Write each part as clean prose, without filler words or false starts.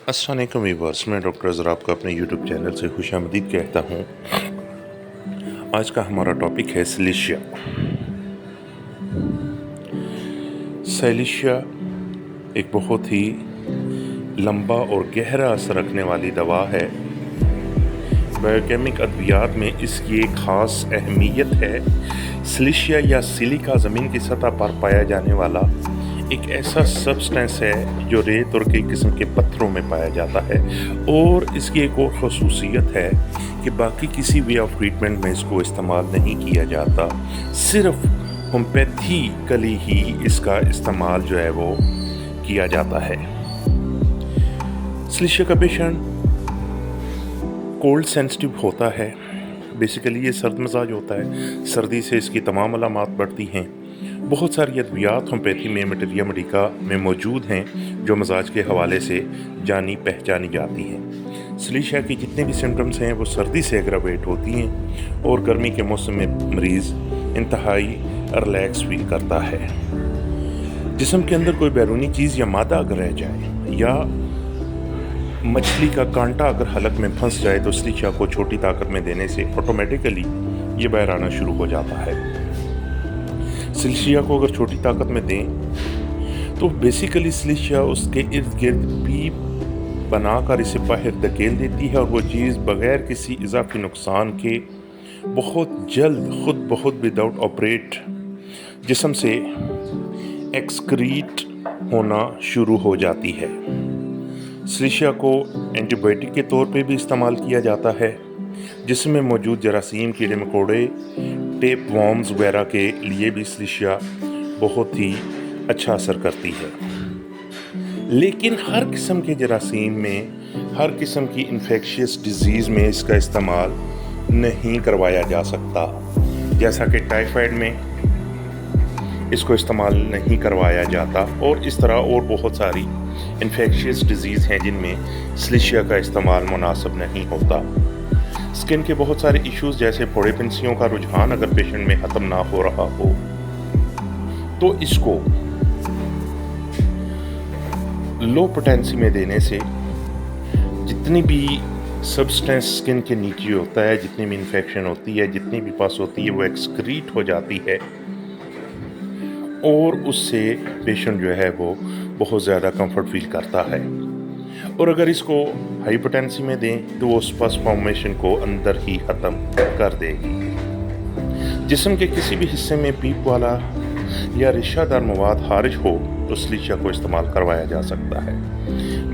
अस्सलाम वालेकुम व्यूअर्स, मैं डॉक्टर अज़हर आपका अपने यूट्यूब चैनल से खुशामदीद कहता हूँ। आज का हमारा टॉपिक है सैलिशिया। सैलिशिया एक बहुत ही लंबा और गहरा असर रखने वाली दवा है। बायोकेमिक अद्वियात में इसकी एक ख़ास अहमियत है। सैलिशिया या सिलिका ज़मीन की सतह पर पाया जाने वाला एक ऐसा सब्सटेंस है जो रेत और कई किस्म के पत्थरों में पाया जाता है, और इसकी एक और ख़ुसूसियत है कि बाकी किसी वे ऑफ ट्रीटमेंट में इसको इस्तेमाल नहीं किया जाता। सिर्फ होम्योपैथिकली ही इसका इस्तेमाल जो है वो किया जाता है। सैलिशिया का पेशेंट कोल्ड सेंसिटिव होता है। बेसिकली ये सर्द मजाज होता है। सर्दी से इसकी तमाम अलामात बढ़ती हैं। बहुत सारी अद्वियात होम्योपैथी में मटेरिया मेडिका में मौजूद हैं जो मजाज के हवाले से जानी पहचानी जाती हैं। सैलिशिया की जितने भी सिम्टम्स हैं वो सर्दी से एग्रावेट होती हैं, और गर्मी के मौसम में मरीज़ इंतहाई रिलैक्स फील करता है। जिस्म के अंदर कोई बैरूनी चीज़ या मादा अगर रह जाए या मछली का कांटा अगर हलक में फंस जाए तो सैलिशिया को छोटी ताकत में देने से ऑटोमेटिकली ये बाहर आना शुरू हो जाता है। सैलिशिया को अगर छोटी ताकत में दें तो बेसिकली सैलिशिया उसके इर्द गिर्द पीप बनाकर इसे बाहर धकेल देती है, और वो चीज़ बगैर किसी इजाफी नुकसान के बहुत जल्द खुद बहुत विदाउट ऑपरेट जिस्म से एक्सक्रीट होना शुरू हो जाती है। सैलिशिया को एंटीबायोटिक के तौर पे भी इस्तेमाल किया जाता है, जिसमें मौजूद जरासीम, कीड़े मकोड़े, टेप वॉर्म्स वगैरह के लिए भी सैलिशिया बहुत ही अच्छा असर करती है। लेकिन हर किस्म के जरासीम में, हर किस्म की इन्फेक्शियस डिजीज़ में इसका इस्तेमाल नहीं करवाया जा सकता। जैसा कि टाइफाइड में इसको इस्तेमाल नहीं करवाया जाता, और इस तरह और बहुत सारी इन्फेक्शियस डिजीज़ हैं जिनमें सैलिशिया का इस्तेमाल मुनासिब नहीं होता। स्किन के बहुत सारे इश्यूज़ जैसे फोड़े फिंसियों का रुझान अगर पेशेंट में ख़त्म ना हो रहा हो तो इसको लो पोटेंसी में देने से जितनी भी सब्सटेंस स्किन के नीचे होता है, जितनी भी इन्फेक्शन होती है, जितनी भी पास होती है, वो एक्सक्रीट हो जाती है, और उससे पेशेंट जो है वो बहुत ज़्यादा कंफर्ट फील करता है। और अगर इसको हाई पोटेंसी में दें तो वो स्पस फॉर्मेशन को अंदर ही ख़त्म कर देगी। जिस्म के किसी भी हिस्से में पीप वाला या रेशादार मवाद खारिज हो तो सैलिशिया को इस्तेमाल करवाया जा सकता है।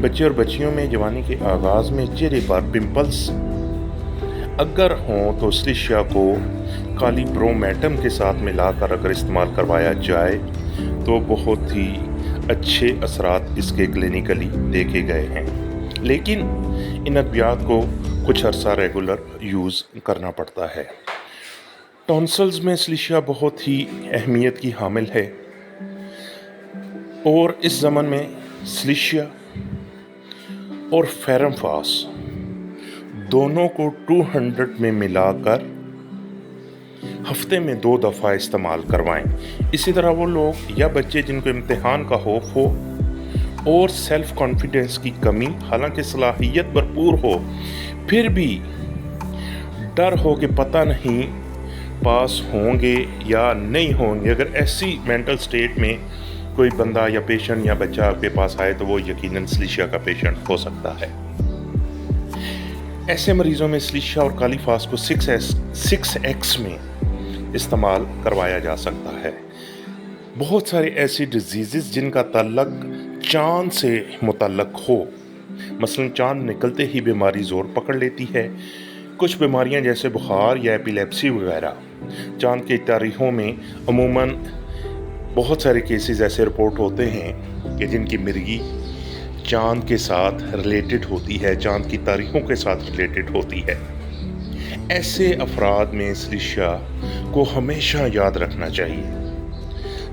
बच्चे और बच्चियों में जवानी के आगाज़ में चेहरे पर पिंपल्स अगर हों तो सैलिशिया को काली ब्रोमेटम के साथ मिलाकर अगर इस्तेमाल करवाया जाए तो बहुत ही अच्छे असरात इसके क्लिनिकली देखे गए हैं। लेकिन इन अद्वियात को कुछ अरसा रेगुलर यूज़ करना पड़ता है। टॉन्सिल्स में सैलिशिया बहुत ही अहमियत की हामिल है, और इस ज़मन में सैलिशिया और फेरमफास दोनों को 200 में मिलाकर हफ्ते में 2 दफ़ा इस्तेमाल करवाएं। इसी तरह वो लोग या बच्चे जिनको इम्तिहान का खौफ हो और सेल्फ कॉन्फिडेंस की कमी, हालांकि सलाहियत भरपूर हो, फिर भी डर हो कि पता नहीं पास होंगे या नहीं होंगे, अगर ऐसी मेंटल स्टेट में कोई बंदा या पेशेंट या बच्चा आपके पास आए तो वो यकीनन सैलिशिया का पेशेंट हो सकता है। ऐसे मरीज़ों में सैलिशिया और कालीफास को 6x में इस्तेमाल करवाया जा सकता है। बहुत सारे ऐसी डिजीज़ जिनका ताल्लुक चांद से मुतल्लक हो, मसलन चांद निकलते ही बीमारी ज़ोर पकड़ लेती है। कुछ बीमारियां जैसे बुखार या एपिलेप्सी वगैरह चांद की तारीखों में अमूमन बहुत सारे केसेस ऐसे रिपोर्ट होते हैं कि जिनकी मिर्गी चांद के साथ रिलेटेड होती है, चांद की तारीखों के साथ रिलेटेड होती है। ऐसे अफराद में सैलिशिया को हमेशा याद रखना चाहिए।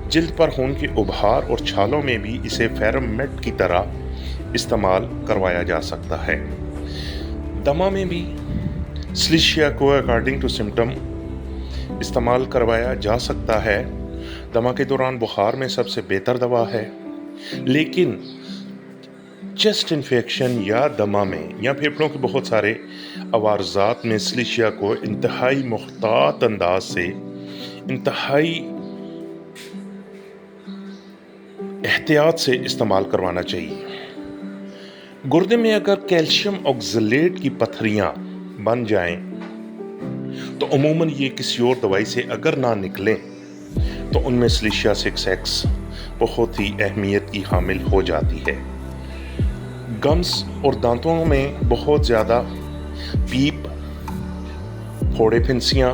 जिल्द पर खून के उभार और छालों में भी इसे फेरमेट की तरह इस्तेमाल करवाया जा सकता है। दमा में भी सैलिशिया को अकॉर्डिंग टू सिम्टम इस्तेमाल करवाया जा सकता है। दमा के दौरान बुखार में सबसे बेहतर दवा है, लेकिन چیسٹ انفیکشن یا دمہ میں یا پھیپھڑوں کے بہت سارے عوارضات میں سلیشیا کو انتہائی محتاط انداز سے، انتہائی احتیاط سے استعمال کروانا چاہیے۔ گردے میں اگر کیلشیم آکزلیٹ کی پتھریاں بن جائیں تو عموماً یہ کسی اور دوائی سے اگر نہ نکلیں تو ان میں سلیشیا 6X بہت ہی اہمیت کی حامل ہو جاتی ہے۔ گمز اور دانتوں میں بہت زیادہ پیپ، پھوڑے پھنسیاں،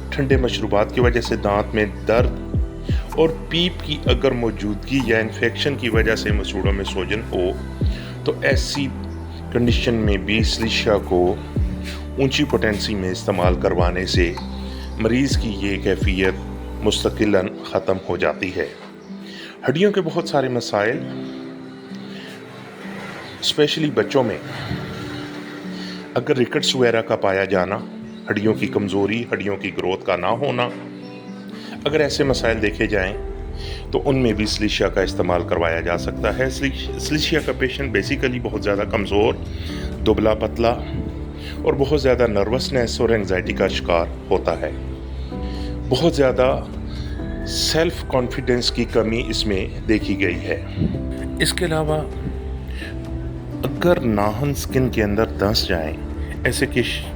ٹھنڈے مشروبات کی وجہ سے دانت میں درد اور پیپ کی اگر موجودگی یا انفیکشن کی وجہ سے مسوڑوں میں سوجن ہو تو ایسی کنڈیشن میں بھی سلیشیا کو اونچی پوٹینسی میں استعمال کروانے سے مریض کی یہ کیفیت مستقلاً ختم ہو جاتی ہے۔ ہڈیوں کے بہت سارے مسائل اسپیشلی بچوں میں اگر ریکٹس وغیرہ کا پایا جانا، ہڈیوں کی کمزوری، ہڈیوں کی گروتھ کا نہ ہونا، اگر ایسے مسائل دیکھے جائیں تو ان میں بھی سلیشیا کا استعمال کروایا جا سکتا ہے۔ سلیشیا کا پیشنٹ بیسیکلی بہت زیادہ کمزور، دبلا پتلا اور بہت زیادہ نروسنس اور انگزائٹی کا شکار ہوتا ہے۔ بہت زیادہ سیلف کانفیڈنس کی کمی اس میں دیکھی گئی ہے۔ اس کے علاوہ اگر ناخن سکن کے اندر دھنس جائیں، ایسے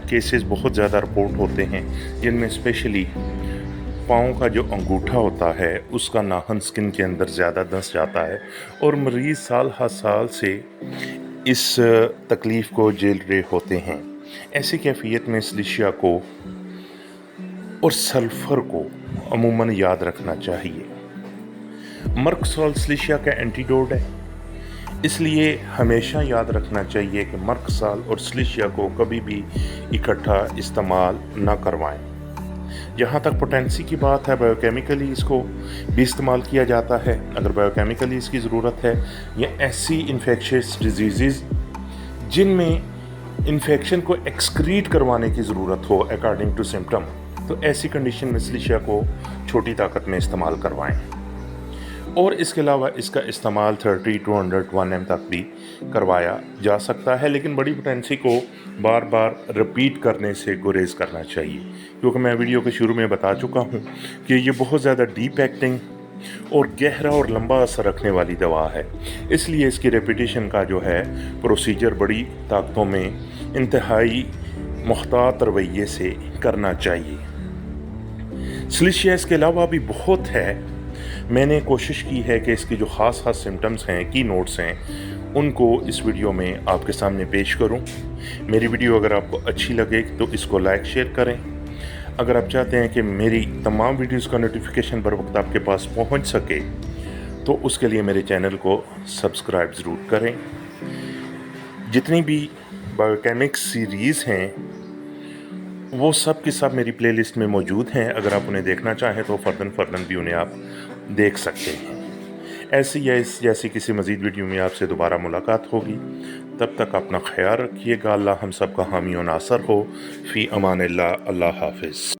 کیسز بہت زیادہ رپورٹ ہوتے ہیں جن میں اسپیشلی پاؤں کا جو انگوٹھا ہوتا ہے اس کا ناخن سکن کے اندر زیادہ دھنس جاتا ہے اور مریض سال ہر سال سے اس تکلیف کو جھیل رہے ہوتے ہیں۔ ایسی کیفیت میں سلیشیا کو اور سلفر کو عموماً یاد رکھنا چاہیے۔ مرک سال سلیشیا کا اینٹیڈوٹ ہے، اس لیے ہمیشہ یاد رکھنا چاہیے کہ مرک سال اور سلیشیا کو کبھی بھی اکٹھا استعمال نہ کروائیں۔ جہاں تک پوٹینسی کی بات ہے، بائیوکیمیکلی اس کو بھی استعمال کیا جاتا ہے اگر بائیوکیمیکلی اس کی ضرورت ہے، یا ایسی انفیکشس ڈیزیزز جن میں انفیکشن کو ایکسکریٹ کروانے کی ضرورت ہو اکارڈنگ ٹو سمپٹم، تو ایسی کنڈیشن میں سلیشیا کو چھوٹی طاقت میں استعمال کروائیں۔ اور اس کے علاوہ اس کا استعمال 30 to 101 m تک بھی کروایا جا سکتا ہے، لیکن بڑی پوٹینسی کو بار بار رپیٹ کرنے سے گریز کرنا چاہیے، کیونکہ میں ویڈیو کے شروع میں بتا چکا ہوں کہ یہ بہت زیادہ ڈیپ ایکٹنگ اور گہرا اور لمبا اثر رکھنے والی دوا ہے، اس لیے اس کی ریپیٹیشن کا جو ہے پروسیجر بڑی طاقتوں میں انتہائی محتاط رویے سے کرنا چاہیے۔ سلیشیا اس کے علاوہ بھی بہت ہے، میں نے کوشش کی ہے کہ اس کی جو خاص سمٹمز ہیں، کی نوٹس ہیں، ان کو اس ویڈیو میں آپ کے سامنے پیش کروں۔ میری ویڈیو اگر آپ کو اچھی لگے تو اس کو لائک شیئر کریں۔ اگر آپ چاہتے ہیں کہ میری تمام ویڈیوز کا نوٹیفیکیشن بر وقت آپ کے پاس پہنچ سکے تو اس کے لیے میرے چینل کو سبسکرائب ضرور کریں۔ جتنی بھی بائیوکیمکس سیریز ہیں وہ سب کی سب میری پلے لسٹ میں موجود ہیں، اگر آپ انہیں دیکھنا چاہیں تو فرداً بھی انہیں آپ دیکھ سکتے ہیں۔ ایسی یا اس جیسی کسی مزید ویڈیو میں آپ سے دوبارہ ملاقات ہوگی، تب تک اپنا خیال رکھیے گا۔ اللہ ہم سب کا حامی و ناصر ہو۔ فی امان اللہ، اللہ حافظ۔